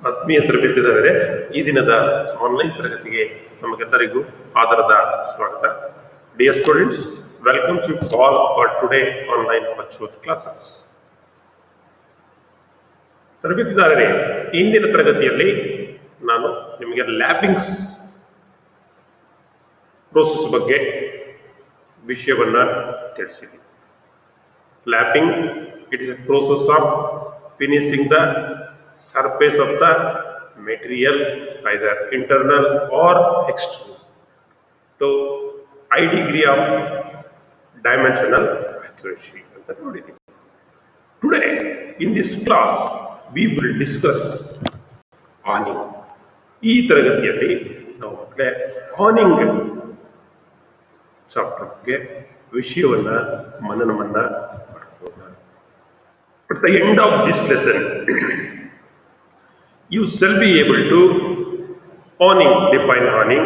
ಆತ್ಮೀಯ ತರಬೇತಿದಾರರೇ, ಈ ದಿನದ ಆನ್ಲೈನ್ ತರಗತಿಗೆ ನಮಗೆಲ್ಲರಿಗೂ ಆದರದ ಸ್ವಾಗತ. Dear students, welcome you all for today online virtual classes. ತರಬೇತಿದಾರರೇ, ಇಂದಿನ ತರಗತಿಯಲ್ಲಿ ನಾನು ನಿಮಗೆ ಲ್ಯಾಪಿಂಗ್ಸ್ ಪ್ರೋಸೆಸ್ ಬಗ್ಗೆ ವಿಷಯವನ್ನ ತಿಳಿಸಿದ್ದೀನಿ. Lapping, it is a process of finishing the surface of the material, either internal or external, to high degree of dimensional accuracy. Today in this class we will discuss awning. ಈ ತರಗತಿಯಲ್ಲಿ ನಾವು ಮಕ್ಕಳೇ awning ಚಾಪ್ಟರ್ಗೆ ವಿಷಯವನ್ನ ಮನನವನ್ನ ಮಾಡ್ಬೋದು. At the end of this lesson, you shall be able to define awning,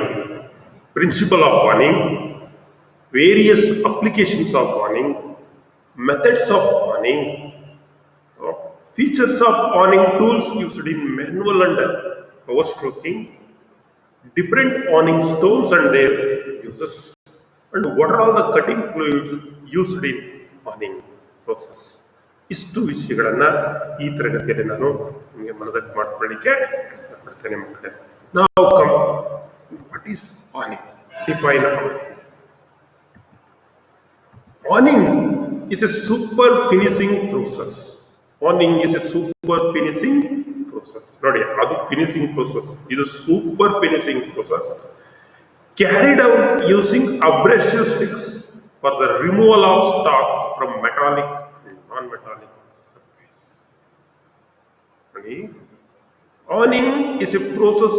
principle of awning, various applications of awning, methods of awning, features of awning tools used in manual and power stroking, different awning stones and their uses, and what are all the cutting fluids used in awning process. ಇಷ್ಟು ವಿಷಯಗಳನ್ನ ಈ ತರಗತಿಯಲ್ಲಿ ನಾನು ನಿಮಗೆ ಮನದಟ್ಟು ಮಾಡಿಕೊಳ್ಳಿಕ್ಕೆ ಪಡ್ತೇನೆ ಮಕ್ಕಳೇ. ನಾವು what is awning? Define awning is a super finishing process. Awning is a super finishing process. ನೋಡಿ, ಅದು ಫಿನಿಶಿಂಗ್ process, ಇದು super finishing process carried out using abrasive sticks for the removal of stock from metallic and non-metallic surface. Awning is a process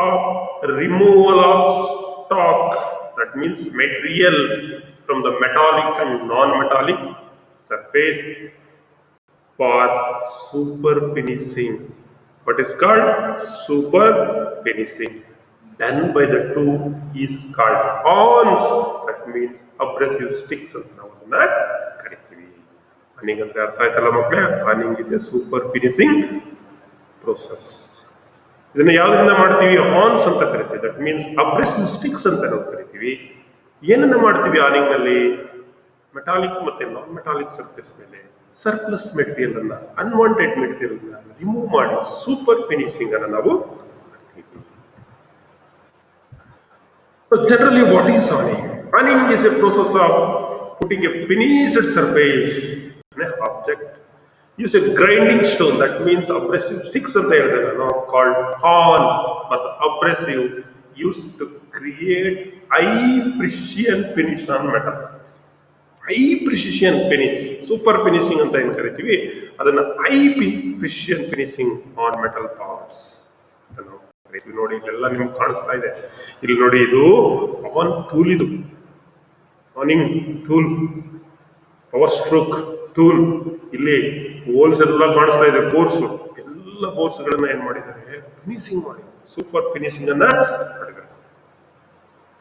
of removal of stock, that means material, from the metallic and non-metallic surface for super finishing. What is called super finishing? Done by the tool is called awns. That means abrasive sticks ಅಂತ ನಾವು ಅದನ್ನ ಕರಿತೀವಿ. awning ಅಂದ್ರೆ ಅರ್ಥ ಆಯ್ತಲ್ಲ ಮಕ್ಕಳೇ? awning is a super finishing process. ಇದನ್ನ ಯಾವ್ದನ್ನ ಮಾಡ್ತೀವಿ? awns ಅಂತ ಕರಿತೀವಿ. ದಟ್ ಮೀನ್ಸ್ ಅಬ್ರೆಸಿವ್ ಸ್ಟಿಕ್ಸ್ ಅಂತ ನಾವು ಕರಿತೀವಿ. ಏನನ್ನ ಮಾಡ್ತೀವಿ awning ನಲ್ಲಿ? ಮೆಟಾಲಿಕ್ ಮತ್ತೆ ನಾನ್ ಮೆಟಾಲಿಕ್ ಸರ್ಫೇಸ್ ಮೇಲೆ ಸರ್ಪ್ಲಸ್ ಮೆಟೀರಿಯಲ್ ಅನ್ನ, ಅನ್ವಾಂಟೆಡ್ ಮೆಟೀರಿಯಲ್ ಅನ್ನ ರಿಮೂವ್ ಮಾಡಿ ಸೂಪರ್ ಫಿನಿಶಿಂಗ್ ಅನ್ನ ನಾವು ಮಾಡ್ತೀವಿ. So generally, what is awning? Awning is a process of putting a finished surface on an object. Use a grinding stone, that means abrasive sticks ಅಂತ ಹೇಳಿದ್ರೆ ನಾವು called awn or abrasive, used to create high precision finish on metal. High precision finish, super finishing ಅಂತ ಏನು ಕರಿತೀವಿ, ಅದನ್ನ high precision finishing on metal parts. ನೋಡಿ, ಇಲ್ಲೆಲ್ಲ ನಿಮ್ಗೆ ಕಾಣಿಸ್ತಾ ಇದೆ. ಇಲ್ಲಿ ನೋಡಿ, ಇದು ಅವನ್ ಟೂಲ್, ಇದು awning tool, power stroke tool. ಇಲ್ಲಿ ಹೋಲ್ಸ್ ಎಲ್ಲ ಕಾಣಿಸ್ತಾ ಇದೆ, ಬೋರ್ಸ್, ಎಲ್ಲ ಬೋರ್ಸ್ ಗಳನ್ನ ಏನ್ ಮಾಡಿದ್ದಾರೆ? ಫಿನಿಶಿಂಗ್ ಮಾಡಿ ಸೂಪರ್ ಫಿನಿಶಿಂಗ್ ಅನ್ನ ಮಾಡಿದ್ದಾರೆ.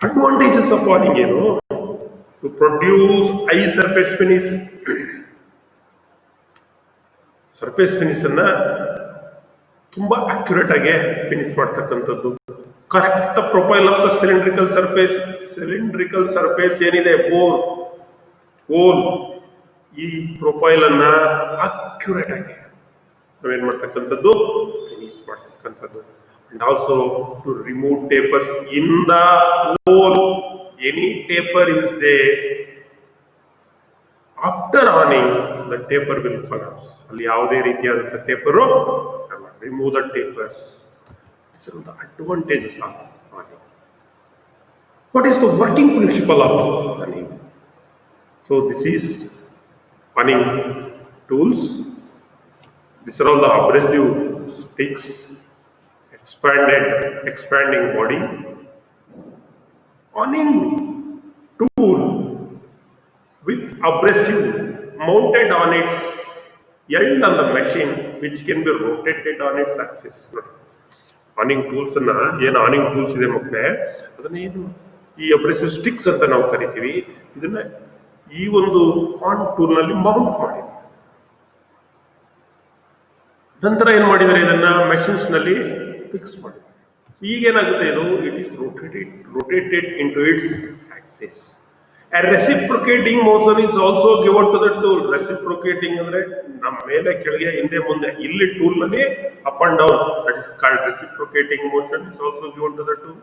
ಅಡ್ವಾಂಟೇಜಸ್ ಆಫ್ awning ಏನು? To produce high surface finish. Surface finish ಅನ್ನ ತುಂಬಾ ಅಕ್ಯುರೇಟ್ ಆಗಿ ಫಿನಿಶ್ ಮಾಡ್ತಕ್ಕಂಥದ್ದು. Correct profile of the cylindrical surface. Cylindrical surface ಏನಿದೆ, ಹೋಲ್, ಈ ಪ್ರೊಫೈಲ್ ಅನ್ನ ಅಕ್ಯುರೇಟ್ ಆಗಿ ನಾವೇನ್ ಮಾಡ್ತಕ್ಕಂಥದ್ದು? ಫಿನಿಶ್ ಮಾಡ್ತಕ್ಕಂಥದ್ದು. And also to remove tapers in the hole. Any taper is there, after awning the taper will collapse. ಅಲ್ಲಿ ಯಾವುದೇ ರೀತಿಯಾದಂತಹ ಟೇಪರು, remove the tapers. These are the advantages of awning. What is the working principle of awning? So this is awning tools. These are all the abrasive sticks, expanding body. Awning tool with abrasive mounted on its end on the machine, which can be rotated on its axis. awning tools ಅನ್ನ, ಏನು awning tools ಇದೆ ಮಕ್ಕಳೇ, ಅದನ್ನ ಏನು ಈ ಅಬ್ರೆಸಿವ್ sticks ಅಂತ ನಾವು ಕರಿತೀವಿ. ಇದನ್ನ ಈ ಒಂದು awning ಟೂಲ್ ನಲ್ಲಿ ಮೌಂಟ್ ಮಾಡಿ ನಂತರ ಏನು ಮಾಡಿದರೆ ಇದನ್ನ ಮೆಷಿನ್ಸ್ ನಲ್ಲಿ ಫಿಕ್ಸ್ ಮಾಡಿದ್ದಾರೆ. ಈಗೇನಾಗುತ್ತೆ ಇದು it is rotated into its axis. A reciprocating motion is also given to the tool. Reciprocating ಅಂದ್ರೆ ನಮ್ಮ ಮೇಲೆ ಕೆಳಗೆ ಹಿಂದೆ ಮುಂದೆ ಇಲ್ಲಿ ಟೂಲ್ ನಲ್ಲಿ up and down, that is called reciprocating motion is also given to the tool.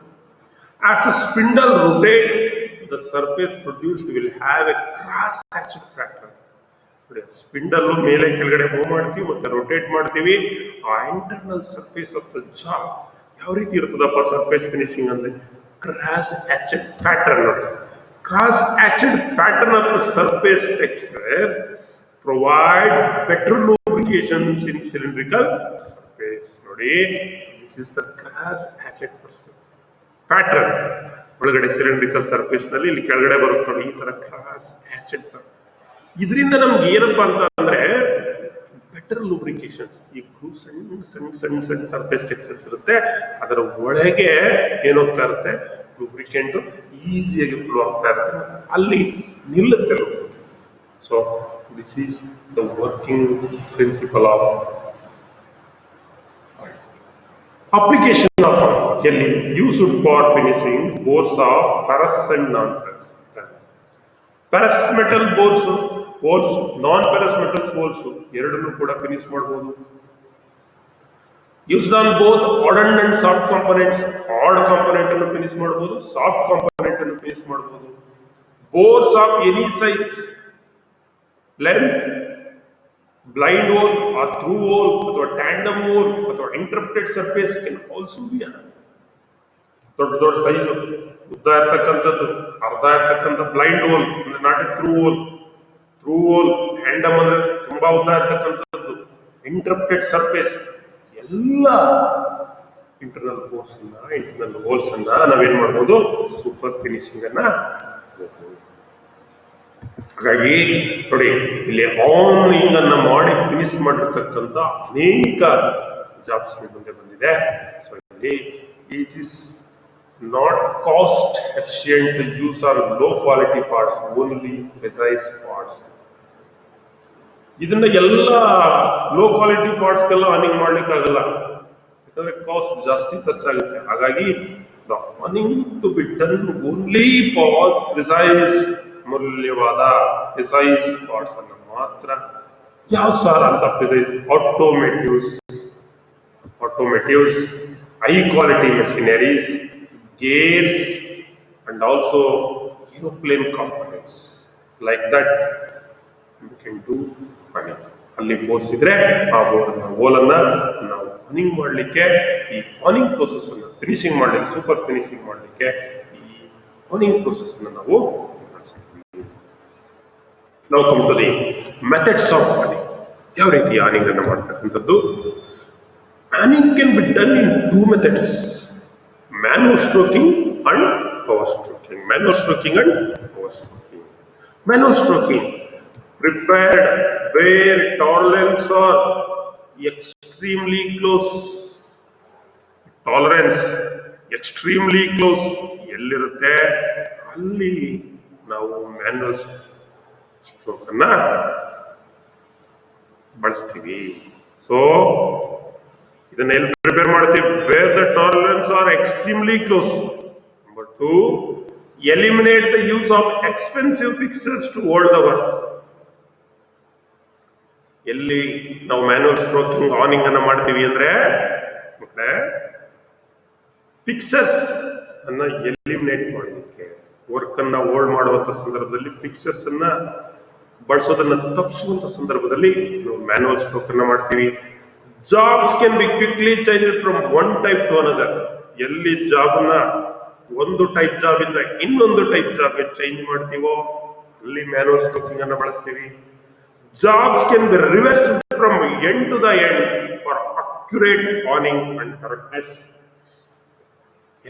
As the spindle rotates, the surface produced will have a cross-hatched pattern. Spindle ಮೇಲೆ ಕೆಳಗಡೆ ಮೂವ್ ಮಾಡ್ತೀವಿ ಮತ್ತೆ ರೊಟೇಟ್ ಮಾಡ್ತೀವಿ. ಆ internal surface of the job ಯಾವ ರೀತಿ ಇರ್ತದಪ್ಪ surface finishing ಅಂದ್ರೆ ಕ್ರಾಸ್ ಹ್ಯಾಚೆಡ್ ಪ್ಯಾಟರ್ನ್. ನೋಡಿ, cross hatched pattern of the surface textures provide better lubrications in cylindrical surface. ನೋಡಿ, this is the cross hatched pattern. ಒಳಗಡೆ ಸಿಲಿಂಡ್ರಿಕಲ್ ಸರ್ಫೇಸ್ ನಲ್ಲಿ ಇಲ್ಲಿ ಕೆಳಗಡೆ ಬರುತ್ತೆ ನೋಡಿ, ಈ ತರ ಕ್ರಾಸ್ ಹ್ಯಾಚೆಡ್. ಇದರಿಂದ ನಮ್ಗೆ ಏನಪ್ಪಾ ಅಂತ ಅಂದ್ರೆ ಬೆಟರ್ ಲೂಬ್ರಿಕೇಶನ್ಸ್. ಈ ಸಣ್ಣ ಸಣ್ಣ ಸಣ್ಣ ಸಣ್ಣ ಸರ್ಫೇಸ್ ಟೆಕ್ಸ್ಚರ್ಸ್ ಇರುತ್ತೆ, ಅದರ ಒಳಗೆ ಏನೋಗ್ತಾ ಇರುತ್ತೆ ಲೂಬ್ರಿಕೆಂಟ್ ಈಸಿಯಾಗಿ ಫ್ಲೋ ಆಗ್ತಾ ಇರುತ್ತೆ, ಅಲ್ಲಿ ನಿಲ್ಲುತ್ತೆ. So this is the working principle of application of ಎಲ್ಲಿ used for finishing bores of ferrous and non ferrous metal bores, holes, non ferrous metals holes ಎರಡನ್ನೂ ಕೂಡ ಫಿನಿಶ್ ಮಾಡಬಹುದು. Used on both hard and soft components. Hard component ಅನ್ನು finish ಮಾಡಬಹುದು, soft component ಅನ್ನು finish ಮಾಡಬಹುದು. Bores of any size, length, blind hole ಆ through hole ಅಥವಾ tandem hole ಅಥವಾ interrupted surface can also B. ದೊಡ್ಡ ದೊಡ್ಡ ಸೈಜ್ ಉದ್ದ ಇರ್ತಕ್ಕಂಥದ್ದು, ಅರ್ಧ ಇರ್ತಕ್ಕಂಥ ಬ್ಲೈಂಡ್ ಹೋಲ್ ಅಂದ್ರೆ not a through hole. Through hole, tandem ಅಂದ್ರೆ ತುಂಬಾ ಉದ್ದ ಇರ್ತಕ್ಕಂಥದ್ದು, ಇಂಟರ್ಪ್ಟೆಡ್ ಸರ್ಫೇಸ್, ಎಲ್ಲ ಇಂಟರ್ನಲ್ ಬೋರ್ಸ್ ಅನ್ನ ಇಂಟರ್ನಲ್ ಹೋಲ್ಸ್ ಅನ್ನ ನಾವೇನ್ ಮಾಡ್ಬೋದು ಸೂಪರ್ ಫಿನಿಶಿಂಗ್ ಅನ್ನ. ಹಾಗಾಗಿ ನೋಡಿ, ಇಲ್ಲಿ ಆನಿಂಗ್ ಅನ್ನ ಮಾಡಿ ಫಿನಿಶ್ ಮಾಡಿರ್ತಕ್ಕಂಥ ಅನೇಕ ಜಾಬ್ಸ್ ಮುಂದೆ ಬಂದಿದೆ. ಸೊ ಇಲ್ಲಿ it is not cost efficient to use our low quality parts, only precise parts. ಇದನ್ನ ಎಲ್ಲ ಲೋ ಕ್ವಾಲಿಟಿ ಪಾರ್ಟ್ಸ್ ಗೆಲ್ಲ ಅರ್ನಿಂಗ್ ಮಾಡ್ಲಿಕ್ಕೆ ಆಗಲ್ಲ, ಯಾಕಂದ್ರೆ ಕಾಸ್ಟ್ ಜಾಸ್ತಿ ಖರ್ಚಾಗುತ್ತೆ. ಹಾಗಾಗಿ the honing to be done only for precise, ಮೌಲ್ಯವಾದ ಪ್ರಿಸೈಸ್ ಪಾರ್ಟ್ಸ್ ಅನ್ನು ಮಾತ್ರ. ಯಾವ ಸಾರ ಅಂತ precise? Automotives, high quality machineries, gears, and also aeroplane components like that you can do running. ಅಲ್ಲಿ ಬೋರ್ಸ್ ಇದ್ರೆ ಆ ಹೋಲನ್ನ ನಾವು ರನ್ನಿಂಗ್ ಮಾಡಲಿಕ್ಕೆ, ಈ ಆನಿಂಗ್ ಪ್ರೋಸೆಸ್ ಅನ್ನು ಫಿನಿಶಿಂಗ್ ಮಾಡಲಿಕ್ಕೆ, ಸೂಪರ್ ಫಿನಿಶಿಂಗ್ ಮಾಡಲಿಕ್ಕೆ ಈ ಆನಿಂಗ್ ಪ್ರೋಸೆಸ್ ಅನ್ನು ನಾವು ಬಳಸ್ತೀವಿ. ನಾವು come to the methods of honing. ಯಾವ ರೀತಿ ಆನಿಂಗ್ ಅನ್ನು ಮಾಡ್ತಕ್ಕಂಥದ್ದು? Honing can be done in 2 methods: manual stroking and power stroking. Manual stroking and power stroking. Manual stroking prepared where tolerance are extremely close. Tolerance extremely close ಎಲ್ಲಿರುತ್ತೆ ಅಲ್ಲಿ ನಾವು manual stroke ಅನ್ನ ಬಳಸ್ತೀವಿ. So ಇದನ್ನ ಎಲ್ಲಿ prepare ಮಾಡ್ತೀವಿ? Where the tolerance are extremely close. Number 2, eliminate the use of expensive fixtures to hold the work. ಎಲ್ಲಿ ನಾವು ಮ್ಯಾನ್ಯುವಲ್ ಸ್ಟ್ರೋಕಿಂಗ್ ಆನಿಂಗ್ ಅನ್ನ ಮಾಡ್ತೀವಿ ಅಂದ್ರೆ ಫಿಕ್ಸರ್ಸ್ ಅನ್ನ ಎಲಿಮಿನೇಟ್ ಮಾಡಲಿಕ್ಕೆ, ವರ್ಕ್ ಅನ್ನ ಹೋಲ್ಡ್ ಮಾಡುವಂತ ಸಂದರ್ಭದಲ್ಲಿ ಫಿಕ್ಸರ್ಸ್ ಅನ್ನ ಬಳಸೋದನ್ನ ತಪ್ಪಿಸುವಂತ ಸಂದರ್ಭದಲ್ಲಿ ನಾವು ಮ್ಯಾನ್ಯುವಲ್ ಸ್ಟ್ರೋಕ್ ಅನ್ನ ಮಾಡ್ತೀವಿ. Jobs can B quickly change from one type two another. ಎಲ್ಲಿ ಜಾಬ್ ನ ಒಂದು ಟೈಪ್ ಜಾಬ್ ಇಂದ ಇನ್ನೊಂದು ಟೈಪ್ ಜಾಬ್ ಚೇಂಜ್ ಮಾಡ್ತೀವೋ ಅಲ್ಲಿ ಮ್ಯಾನ್ಯುವಲ್ ಸ್ಟ್ರೋಕಿಂಗ್ ಅನ್ನ ಬಳಸ್ತೀವಿ. Jobs can be reverse from end to the end for accurate honing and correctness.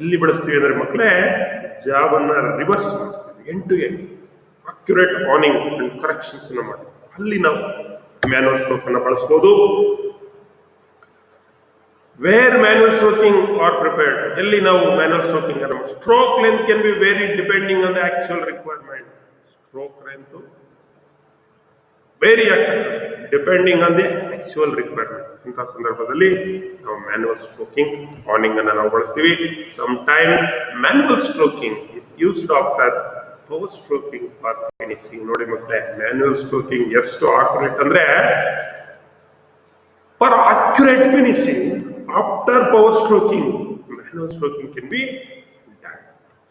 ಎಲ್ಲಿ ಬಳಸ್ತೀವಿ ಅಂದ್ರೆ ಮಕ್ಕಳೇ, ಜಾಬ್ ಅನ್ನ ರಿವರ್ಸ್ ಮಾಡ್ತೀವಿ, end to end accurate honing and corrections ಅನ್ನ ಮಾಡ್ತೀವಿ. ಅಲ್ಲಿ ನಾವು ಮ್ಯಾನ್ಯುವಲ್ ಸ್ಟ್ರೋಕ್ ಅನ್ನ ಬಳಸಬಹುದು. Where manual stroking are prepared, ಎಲ್ಲಿ ನಾವು ಮ್ಯಾನ್ಯುವಲ್ ಸ್ಟ್ರೋಕಿಂಗ್ ಅನ್ನು, stroke length can be vary depending on the actual requirement. Stroke length vary ಆಗ್ತದೆ depending on the actual requirement. ಇಂತಹ ಸಂದರ್ಭದಲ್ಲಿ ನಾವು ಮ್ಯಾನ್ಯುವಲ್ ಸ್ಟ್ರೋಕಿಂಗ್ ಆನಿಂಗ್ ಅನ್ನು ನಾವು ಬಳಸ್ತೀವಿ. Some time manual stroking is used after power stroking for finishing. ನೋಡಿ ಮಕ್ಕಳೇ, manual stroking ಎಷ್ಟು ಆಕ್ಯುರೇಟ್ ಅಂದ್ರೆ for accurate finishing after power stroking manual stroking can be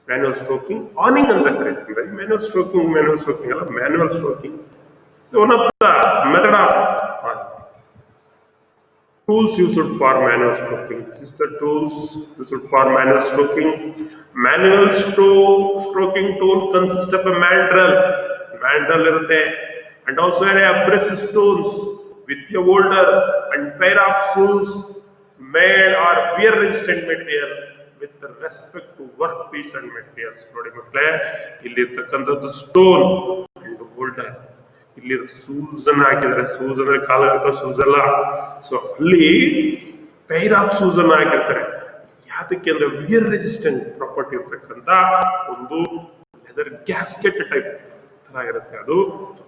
manual stroking honing ಅಂತ ಕರೀತೀವಿ. ಮ್ಯಾನ್ಯುವಲ್ ಸ್ಟ್ರೋಕಿಂಗ್ ಅಲ್ಲ, manual ಸ್ಟ್ರೋಕಿಂಗ್. So one of the method of tools used for manual stroking. This is the tools used for manual stroking. Manual stroking tool consists of a mandrel irutte, and also an abrasive stones with a holder and pair of shoes made or wear resistant material with respect to workpiece and materials. ನೋಡಿ ಮಕ್ಕಳೇ, ಇಲ್ಲಿ ಇರ್ತಕ್ಕಂಥದ್ದು stone and holder. ಇಲ್ಲಿ shoes ಅನ್ನ ಹಾಕಿದ್ರೆ, shoes ಅಂದ್ರೆ ಕಾಲ shoes ಅಲ್ಲ, ಸೊ ಅಲ್ಲಿ ಪೈರ್ ಆಫ್ ಶೂಸ್ ಅನ್ನ ಹಾಕಿರ್ತಾರೆ. ಯಾತಕ್ಕೆ ಅಂದ್ರೆ ವಿಯರ್ ರೆಸಿಸ್ಟೆಂಟ್ ಪ್ರಾಪರ್ಟಿ ಇರ್ತಕ್ಕಂಥ ಒಂದು ಲೆದರ್ ಗ್ಯಾಸ್ಕೆಟ್ ಟೈಪ್ ತರ ಇರುತ್ತೆ ಅದು.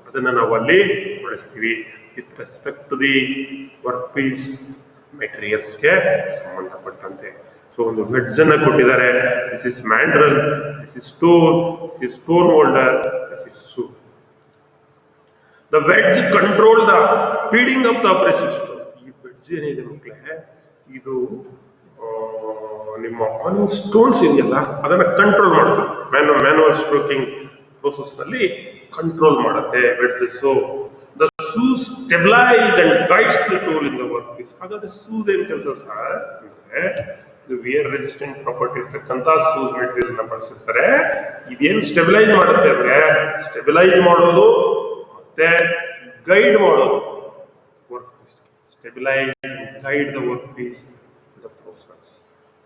ಅದನ್ನ ನಾವು ಅಲ್ಲಿ ಬಳಸ್ತೀವಿ with respect to the work piece ಮೆಟೀರಿಯಲ್ಸ್ಗೆ ಸಂಬಂಧಪಟ್ಟಂತೆ. ಸೊ ಒಂದು ವೆಡ್ಜ್ ಅನ್ನ ಕೊಟ್ಟಿದ್ದಾರೆ. This is mandrel, this is stone, this is stone holder, this is shoe. The wedge control the feeding of the abrasive stone. ಈ wedge ಏನಿದೆ ಮಕ್ಕಳೇ, ಇದು ನಿಮ್ಮ ಆನಿಂಗ್ ಸ್ಟೋನ್ಸ್ ಇದೆಯಲ್ಲ ಅದನ್ನ ಕಂಟ್ರೋಲ್ ಮಾಡುತ್ತೆ. ಮ್ಯಾನುವಲ್ ಸ್ಟ್ರೋಕಿಂಗ್ ಪ್ರೋಸೆಸ್ ನಲ್ಲಿ ಕಂಟ್ರೋಲ್ ಮಾಡುತ್ತೆ wedge. So the shoe stabilize and guides the tool in the workpiece. ಹಾಗಾದ್ರೆ ಶೂಸ್ ಏನ್ ಕೆಲಸ ಸರ್ ಅಂದ್ರೆ, ಇದು ವಿಯರ್ ರೆಸಿಸ್ಟೆಂಟ್ ಪ್ರಾಪರ್ಟಿ ಇರ್ತಕ್ಕಂಥ ಶೂಸ್ ಮೆಟೀರಿಯಲ್ ನ ಬಳಸಿರ್ತಾರೆ. ಇದೇನು ಸ್ಟೆಬಿಲೈಸ್ ಮಾಡುತ್ತೆ ಅಂದ್ರೆ, ಸ್ಟೆಬಿಲೈಸ್ ಮಾಡೋದು ಮತ್ತೆ ಗೈಡ್ ಮಾಡೋದು work piece. Stabilise guide the work piece the process.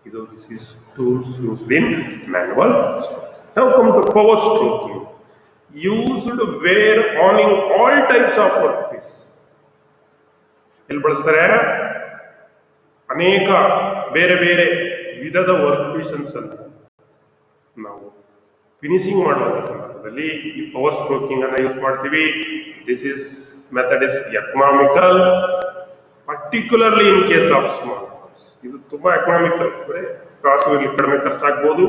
ಇದು this is tools used in manual stroking. Now come to power stroking. Used where honing all types of work piece. ಎಲ್ಲಿ ಬಳಸ್ತಾರೆ? ಅನೇಕ ಬೇರೆ ಬೇರೆ ವಿಧದ ವರ್ಕ್ ಪೀಸನ್ಸ್ ಅನ್ನು ನಾವು ಫಿನಿಶಿಂಗ್ ಮಾಡುವಂತ ಸಂದರ್ಭದಲ್ಲಿ ಈ ಪವರ್ ಸ್ಟ್ರೋಕಿಂಗ್ ಅನ್ನ ಯೂಸ್ ಮಾಡ್ತೀವಿ. This is method is economical, particularly in case of small parts. ಇದು ತುಂಬಾ ಎಕನಾಮಿಕಲ್, ಕಾಸುಗಳಲ್ಲಿ ಕಡಿಮೆ ಖರ್ಚಾಗಬಹುದು.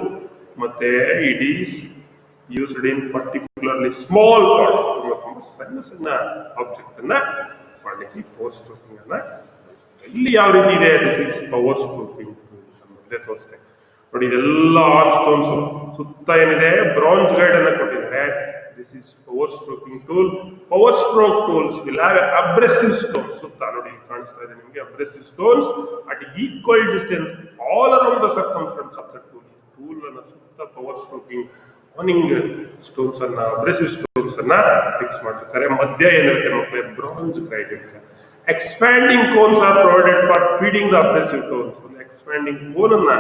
ಮತ್ತೆ it is used in particularly small parts, ತುಂಬಾ ಸಣ್ಣ ಸಣ್ಣ ಆಬ್ಜೆಕ್ಟ್ ಅನ್ನ ಮಾಡಲಿಕ್ಕೆ ಪವರ್ ಸ್ಟ್ರೋಕಿಂಗ್ ಅನ್ನ. ಇಲ್ಲಿ ಯಾವ ರೀತಿ ಇದೆ? ದಿಸ್ ಇಸ್ ಪವರ್ ಸ್ಟ್ರೋಕಿಂಗ್ ಮೊದಲೇ ತೋರಿಸ್ತೇನೆ ನೋಡಿ. ಇದೆಲ್ಲ ಆಲ್ ಸ್ಟೋನ್ಸ್ ಸುತ್ತ ಏನಿದೆ ಬ್ರಾಂಜ್ ಗೈಡ್ ಅನ್ನ ಕೊಟ್ಟಿದ್ದಾರೆ. This is power stroking tool. Power stroke tools will have abrasive stones. ಸುತ್ತ ನೋಡಿ ಕಾಣಿಸ್ತಾ ಇದೆ ನಿಮಗೆ abrasive stones at equal distance all around the circumference of the tool. Tool ಅನ್ನ ಸುತ್ತ ಪವರ್ ಸ್ಟ್ರೋಕಿಂಗ್ ಆನಿಂಗ್ ಸ್ಟೋನ್ಸ್ ಅನ್ನ, ಅಬ್ರೆಸಿವ್ ಸ್ಟೋನ್ಸ್ ಅನ್ನ ಫಿಕ್ಸ್ ಮಾಡಿರ್ತಾರೆ. ಮಧ್ಯ ಏನಿರುತ್ತೆ ಮಕ್ಕಳೇ? ಬ್ರಾಂಜ್ ಗೈಡ್ ಇರುತ್ತೆ. Expanding cones are provided for feeding the abrasive stones. ಒಂದು ಎಕ್ಸ್ಪ್ಯಾಂಡಿಂಗ್ ಕೋನ್ ಅನ್ನ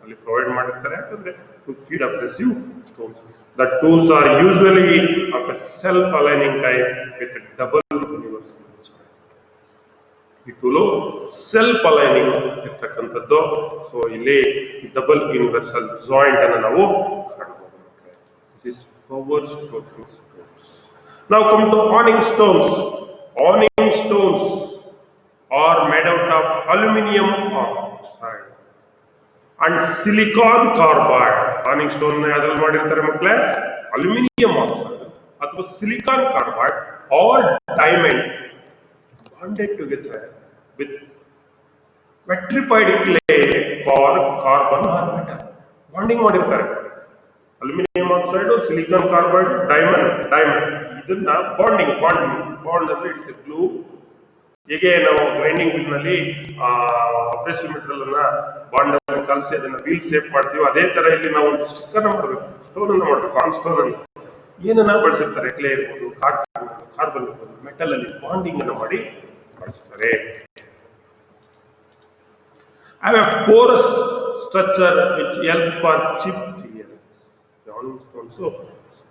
ಅಲ್ಲಿ ಪ್ರೊವೈಡ್ ಮಾಡಿರ್ತಾರೆ ಯಾಕಂದ್ರೆ to feed abrasive stones. The tools are usually of a self aligning type with double universal. ಈ ಟೂಲು ಸೆಲ್ಫ್ ಅಲೈನಿಂಗ್ ಇರ್ತಕ್ಕಂಥದ್ದು. So ಇಲ್ಲಿ double universal joint ಅನ್ನು ನಾವು ಕಾಣಬಹುದು. This is power stroking stones. ನಾವು come to honing stones. Honing stones are made out of aluminium oxide and silicon carbide. Honing stone ಯಾವ್ದ್ರಲ್ಲಿ ಮಾಡಿರ್ತಾರೆ ಮಕ್ಕಳೇ? ಅಲ್ಯೂಮಿನಿಯಂ ಆಕ್ಸೈಡ್ ಅಥವಾ silicon carbide or diamond bonded together with vitrified clay or carbon or metal. Bonding ಮಾಡಿರ್ತಾರೆ. Aluminium oxide, silicon carbide, diamond ಇದನ್ನ bond ಅಂದ್ರೆ it's a glue. ಹೇಗೆ ನಾವು grinding bill ನಲ್ಲಿ ಅಬ್ರೆಸಿವ್ ಮೆಟೀರಿಯಲ್ ಅನ್ನ ಬಾಂಡ್ ಅನ್ನು ಕಲಸಿ ಅದನ್ನ ವೀಲ್ ಶೇಪ್ ಮಾಡ್ತೀವಿ, ಅದೇ ತರ ಇಲ್ಲಿ ನಾವು ಒಂದು ಸ್ಟಿಕ್ ಅನ್ನ ಮಾಡಬೇಕು, ಸ್ಟೋನ್ ಅನ್ನ ಮಾಡಬೇಕು. ಆನ್ ಸ್ಟೋನ್ ಅನ್ನು ಏನನ್ನ ಬಳಸಿರ್ತಾರೆ? ಕ್ಲೇ ಇರ್ಬೋದು, ಕಾರ್ಬನ್ ಇರ್ಬೋದು, ಮೆಟಲ್ ಅಲ್ಲಿ ಬಾಂಡಿಂಗ್ ಅನ್ನು ಮಾಡಿ ಬಳಸ್ತಾರೆ. have a porous structure which helps for chip clearance. The honing stones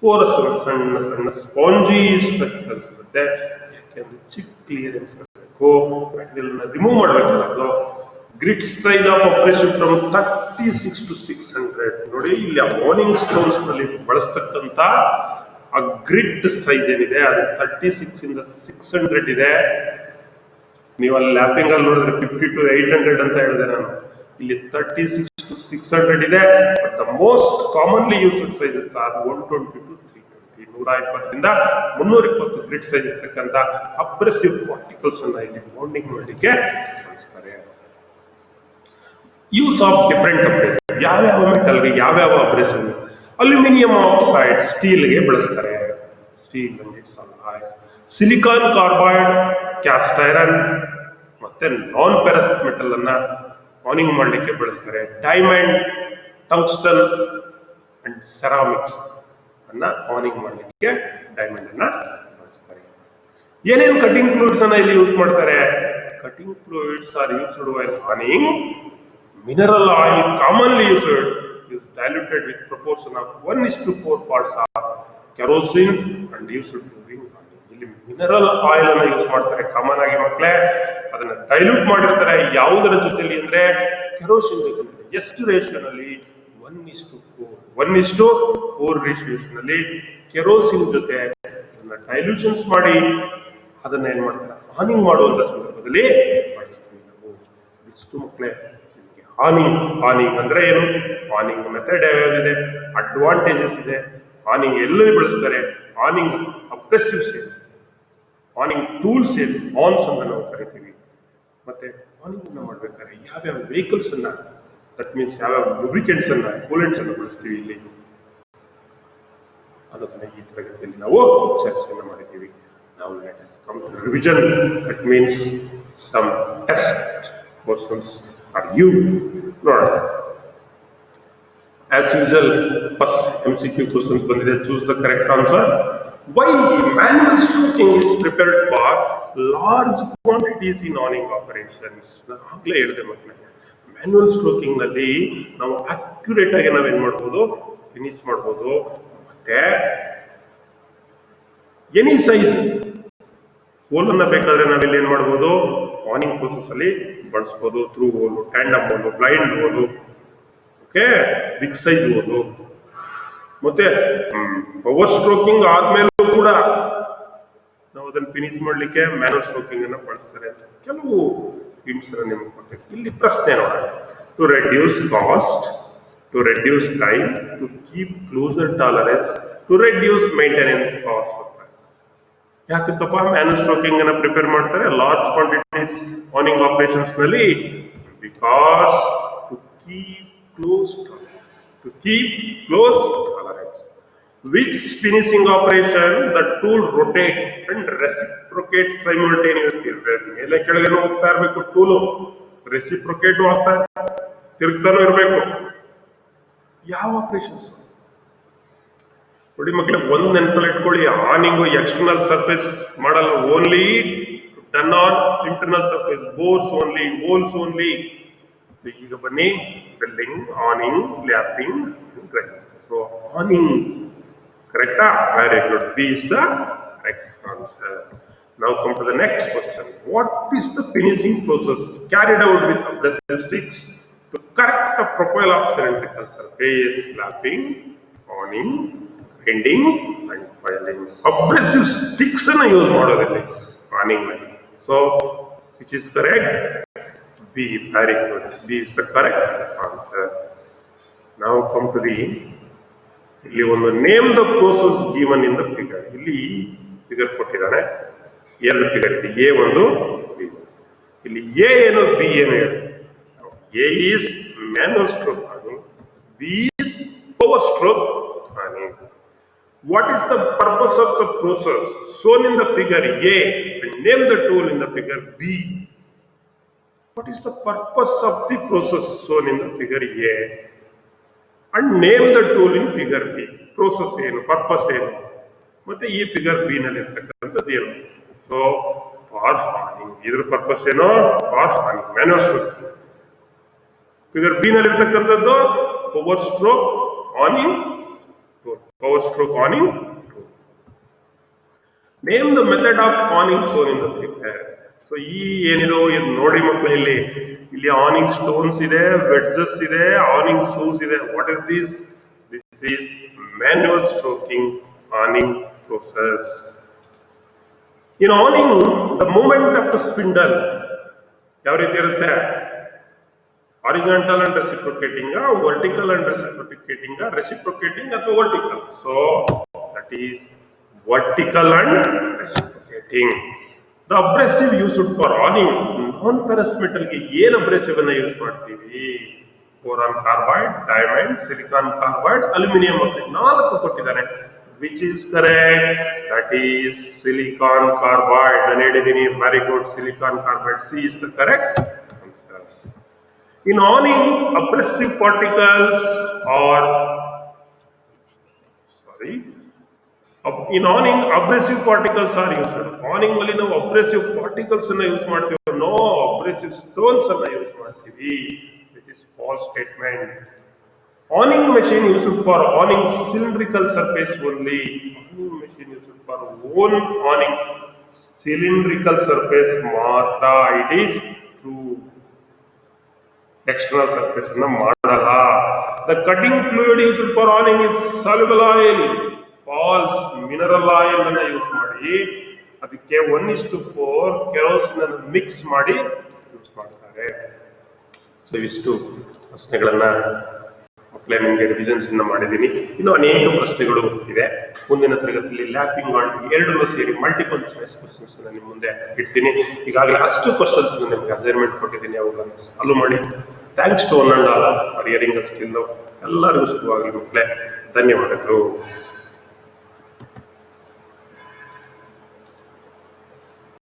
porous ಸಣ್ಣ ಸ್ಪಾಂಜಿ ಸ್ಟ್ರಕ್ಚರ್ಸ್ ಇರುತ್ತೆ. ಯಾಕೆಂದ್ರೆ ಚಿಪ್ ಕ್ಲಿಯರೆನ್ಸ್ ಮಾಡಬೇಕು, ಮೆಟೀರಿಯಲ್ ನ ರಿಮೂವ್ ಮಾಡಬೇಕಲ್ಲ. ಅದು grit size of operation from 36 to 600. ನೋಡಿ ಇಲ್ಲಿ ಆನಿಂಗ್ ಸ್ಟೋನ್ಸ್ ನಲ್ಲಿ ಬಳಸ್ತಕ್ಕಂತ ಆ ಗ್ರಿಡ್ ಸೈಜ್ ಏನಿದೆ ಅದು 36 ಇಂದ 600 ಇದೆ. ನೀವು ಅಲ್ಲಿ ಲ್ಯಾಪಿಂಗ್ ಅಲ್ಲಿ ನೋಡಿದ್ರೆ 50 to 800 ಅಂತ ಹೇಳಿದೆ ನಾನು. ಇಲ್ಲಿ 36 to 600 ಇದೆ. But the most commonly used sizes are 120 to 320. 120ರಿಂದ 320 ಗ್ರಿಡ್ ಸೈಜ್ ಇರ್ತಕ್ಕಂಥ ಅಬ್ರೆಸಿವ್ ಪಾರ್ಟಿಕಲ್ಸ್ ಅನ್ನ ಇಲ್ಲಿ ಬೌಂಡಿಂಗ್ ಮಾಡಲಿಕ್ಕೆ ಬಳಸ್ತಾರೆ. Use of different abrasive. ಯಾವ್ಯಾವ ಮೆಟಲ್ಗೆ ಯಾವ್ಯಾವ ಅಬ್ರೆಸಿವ್? ಅಲ್ಯೂಮಿನಿಯಂ ಆಕ್ಸೈಡ್ ಸ್ಟೀಲ್ಗೆ ಬಳಸ್ತಾರೆ. Steel silicon carbide, cast iron ಮತ್ತೆ ನಾನ್ ಪೆರಸ್ ಮೆಟಲ್ ಅನ್ನ ಆನಿಂಗ್ ಮಾಡಲಿಕ್ಕೆ ಬಳಸ್ತಾರೆ. ಡೈಮಂಡ್, ಟಂಗ್ಸ್ಟನ್ ಅಂಡ್ ಸೆರಾಮಿಕ್ಸ್ ಅನ್ನ ಆನಿಂಗ್ ಮಾಡಲಿಕ್ಕೆ ಡೈಮಂಡ್ ಅನ್ನ ಬಳಸ್ತಾರೆ. ಏನೇನು ಕಟಿಂಗ್ ಫ್ಲೂಯಿಡ್ಸ್ ಅನ್ನ ಇಲ್ಲಿ ಯೂಸ್ ಮಾಡ್ತಾರೆ? Cutting fluids are used while honing. Mineral oil commonly used is diluted with proportion of 1:4 parts of kerosene and used during oil. ಇಲ್ಲಿ ಮಿನರಲ್ ಆಯಿಲ್ ಅನ್ನ ಯೂಸ್ ಮಾಡ್ತಾರೆ ಕಾಮನ್ ಆಗಿ ಮಕ್ಕಳೇ. ಅದನ್ನ ಡೈಲ್ಯೂಟ್ ಮಾಡಿರ್ತಾರೆ ಯಾವುದರ ಜೊತೆಲಿ ಅಂದ್ರೆ ಕೆರೋಸಿನ್ ಜೊತೆ. ಎಷ್ಟು ರೇಷಿಯೋನಲ್ಲಿ? 1:4. 1:4 ರೇಷಿಯೋನಲ್ಲಿ ಕೆರೋಸಿನ್ ಜೊತೆ ಅದನ್ನ ಡೈಲ್ಯೂಷನ್ಸ್ ಮಾಡಿ ಅದನ್ನ ಏನ್ ಮಾಡ್ತಾರೆ? ಆನಿಂಗ್ ಮಾಡುವಂತ ಸಂದರ್ಭದಲ್ಲಿ ಬಳಸ್ತೀವಿ ನಾವು. ಇಷ್ಟು ಮಕ್ಕಳೇ ಆನಿಂಗ್ ಅಂದ್ರೆ ಏನು? ಆನಿಂಗ್ ಮೆಥಡ್ ಯಾವ್ಯಾವ್ದಿದೆ, ಅಡ್ವಾಂಟೇಜಸ್ ಇದೆ, ಆನಿಂಗ್ ಎಲ್ಲರೂ ಬಳಸ್ತಾರೆ, ಆನಿಂಗ್ ಅಬ್ರೆಸಿವ್ಸ್ ಏನು, ಆನಿಂಗ್ ಟೂಲ್ಸ್ ಏನು, ಆನ್ಸ್ ಅಂತ ನಾವು ಕರಿತೀವಿ. ಮತ್ತೆ ಆನಿಂಗ್ ಅನ್ನ ಮಾಡ್ಬೇಕಾದ್ರೆ ಯಾವ್ಯಾವ ವೆಹಿಕಲ್ಸ್ ಅನ್ನ, ದಟ್ ಮೀನ್ಸ್ ಯಾವ್ಯಾವ ಲುಬ್ರಿಕೆಂಟ್ಸ್ ಅನ್ನ, ಕೂಲೆಂಟ್ಸ್ ಅನ್ನ ಬಳಸ್ತೀವಿ ಇಲ್ಲಿ, ಅದನ್ನ ಈ ತರಗತಿಯಲ್ಲಿ ನಾವು ಚರ್ಚೆಯನ್ನು ಮಾಡಿದ್ದೀವಿ. ನಾವು let us come to revision. That means some test questions are you not as usual. First MCQ questions bandide. Choose the correct answer. Why manual stroking is prepared for large quantities in awning operations? ಆಗಲೇ ಹೇಳಿದೆ ಮಕ್ಕಳೇ, manual ಸ್ಟ್ರೋಕಿಂಗ್ ನಲ್ಲಿ ನಾವು accurate ಆಗಿ ನಾವೇನ್ ಮಾಡ್ಬೋದು? Finish ಮಾಡ್ಬೋದು. ಮತ್ತೆ ಎನಿ ಸೈಜ್ ಹೋಲನ್ನ ಬೇಕಾದ್ರೆ ನಾವಿಲ್ಲಿ ಏನ್ ಮಾಡ್ಬೋದು? ಆನಿಂಗ್ ಪ್ರೋಸೆಸ್ ಅಲ್ಲಿ ಬಳಸ್ಬೋದು. ಥ್ರೂ ಹೋಲು, ಟ್ಯಾಂಡಮ್ ಹೋಲು, ಬ್ಲೈಂಡ್ ಹೋಲು, ಓಕೆ, ಬಿಗ್ ಸೈಜ್ ಹೋಲು. ಮತ್ತೆ ಪವರ್ ಸ್ಟ್ರೋಕಿಂಗ್ ಆದ್ಮೇಲೂ ಕೂಡ ನಾವು ಅದನ್ನ ಫಿನಿಶ್ ಮಾಡ್ಲಿಕ್ಕೆ ಮ್ಯಾನುವಲ್ ಸ್ಟ್ರೋಕಿಂಗ್ ಅನ್ನ ಬಳಸ್ತಾರೆ ಅಂತ ಕೆಲವು ಹಿಂಟ್ಸ್ ಅನ್ನ ನಿಮ್ಗೆ ಕೊಟ್ಟೆ. ಇಲ್ಲಿ ಪ್ರಶ್ನೆ ನೋಡೋಣ. To reduce cost, to reduce time, to keep closer tolerance, to reduce maintenance cost. ಯಾಕಪ್ಪ ಮ್ಯಾನುವಲ್ ಸ್ಟ್ರೋಕಿಂಗ್ ಅನ್ನ ಪ್ರಿಪೇರ್ ಮಾಡ್ತಾರೆ ಲಾರ್ಜ್ ಕ್ವಾಂಟಿಟೀಸ್ ಆನಿಂಗ್ ಆಪರೇಷನ್ಸ್ ನಲ್ಲಿ? Because to keep close tolerance. Which finishing operation the tool rotate and reciprocate simultaneously. ಮೇಲೆ ಕೆಳಗೇನು ಹೋಗ್ತಾ ಇರಬೇಕು tool, reciprocate ಆಗ್ತಾ ತಿರುಗ್ತಾನೂ ಇರಬೇಕು. ಯಾವ ಆಪರೇಷನ್ಸ್ ನೋಡಿ ಮಕ್ಕಳೇ, ಒಂದು ನೆನಪಲ್ಲಿ ಇಟ್ಕೊಳ್ಳಿ, ಆನಿಂಗ್ ಎಕ್ಸ್ಟರ್ನಲ್ ಸರ್ಫೇಸ್ ಮಾಡಲ್ಲ, only done on internal surface, Bohr's only, holes only. ಈಗ ಬನ್ನಿ, ಡ್ರಿಲ್ಲಿಂಗ್, ಆನಿಂಗ್, ಲ್ಯಾಪಿಂಗ್, ಗ್ರೈಂಡಿಂಗ್. ಸೊ ಆನಿಂಗ್ ಕರೆಕ್ಟಾ? Very good. B is the correct answer. Now come to the next question. What is the finishing process carried out with abrasive sticks to correct the profile of cylindrical surface? Lapping, awning, grinding and filing. Abrasive sticks ಅನ್ನು use ಮಾಡೋದಿಲ್ಲ awning ನಲ್ಲಿ. So which is correct? B. Very good. B is the correct answer. Now come to the ಇಲ್ಲಿ ಒಂದು name the process given in the figure. ಇಲ್ಲಿ figure ಕೊಟ್ಟಿದ್ದಾನೆ, ಎರಡು figure ಇದೆ, A ಒಂದು, ಬಿ. ಇಲ್ಲಿ ಎ ಏನು, ಬಿ ಏನು ಹೇಳಿ? A is manual stroke honing, B is power stroke honing. What is the purpose of the process shown in the figure A and name the tool in the figure B? What is the purpose of the process shown in the figure A and name the tool in figure B? Process ಏನು, purpose ಏನು, ಮತ್ತೆ ಈ figure B ನಲ್ಲಿ ಇರ್ತಕ್ಕಂಥದ್ದು ಏನು? So for ಆನಿಂಗ್, ಇದ್ರ purpose ಏನೋ for honing, manual stroke. Figure B ನಲ್ಲಿ ಇರ್ತಕ್ಕಂಥದ್ದು power stroke honing, power stroke awning. Name the method of awning shown in the figure. So ಈ ಏನಿದು ಇದು ನೋಡಿ ಮಕ್ಕಳು, ಇಲ್ಲಿ awning stones ಇದೆ, wedges ಇದೆ, awning screws ಇದೆ. What is this? This is manual stroking awning process. In awning, the movement of the spindle ಯಾವ ರೀತಿ ಇರುತ್ತೆ? Horizontal and reciprocating, vertical and reciprocating, reciprocating ಅಥವಾ vertical. So that is vertical and reciprocating. The abrasive used for honing, non ferrous ಮೆಟಲ್ಗೆ ಏನ್ abrasive ಅನ್ನ use ಮಾಡ್ತೀವಿ? Boron carbide, diamond, silicon carbide, aluminium oxide. 4 ಕೊಟ್ಟಿದ್ದಾರೆ. Which is correct? That is silicon carbide. ನಾನು ಹೇಳಿದ್ದೀನಿ, very good, silicon carbide. C is the correct answer. In awning, abrasive particles are in awning abrasive particles are used. Awning ಅಲ್ಲಿ ನಾವು abrasive particles ಅನ್ನ use ಮಾಡ್ತೀವಿ, no abrasive stones ಅನ್ನ use ಮಾಡ್ತೀವಿ. It is false statement. Awning machine used for awning cylindrical surface only. Awning machine used for own awning cylindrical surface ಮಾತ್ರ. It is true. External surface ಅನ್ನ ಮಾಡಲ್ಲ. The cutting fluid used for awning is soluble oil. False. Mineral oil ಅನ್ನ use ಮಾಡಿ ಅದಕ್ಕೆ 1:4 kerosene ಅನ್ನು mix ಮಾಡಿ use ಮಾಡ್ತಾರೆ. So ಇಷ್ಟು ಪ್ರಶ್ನೆಗಳನ್ನ ಮಕ್ಕಳೇ ನಿಮಗೆ ರಿವಿಷನ್ಸ್ ಮಾಡಿದ್ದೀನಿ. ಇನ್ನು ಅನೇಕ ಪ್ರಶ್ನೆಗಳು ಇದೆ. ಮುಂದಿನ ತರಗತಿಯಲ್ಲಿ ಲ್ಯಾಪಿಂಗ್ ಮಾಡಿ ಎರಡನ್ನೂ ಸೇರಿ ಮಲ್ಟಿಪಲ್ ಚಾಯ್ಸ್ ಕ್ವಶನ್ಸ್ ನಿಮ್ಮ ಮುಂದೆ ಇಡ್ತೀನಿ. ಈಗಾಗಲೇ ಅಷ್ಟು ಕ್ವಶನ್ಸ್ ನಿಮಗೆ ಅಸೈನ್ಮೆಂಟ್ ಕೊಟ್ಟಿದ್ದೀನಿ, ಅವುಗಳನ್ನು ಸಾಲ್ವ್ ಮಾಡಿ. Thanks to one and all for hearing us till now. ಎಲ್ಲರಿಗೂ ಶುಭವಾಗಲಿ ಮಕ್ಕಳೇ. ಧನ್ಯವಾದಗಳು.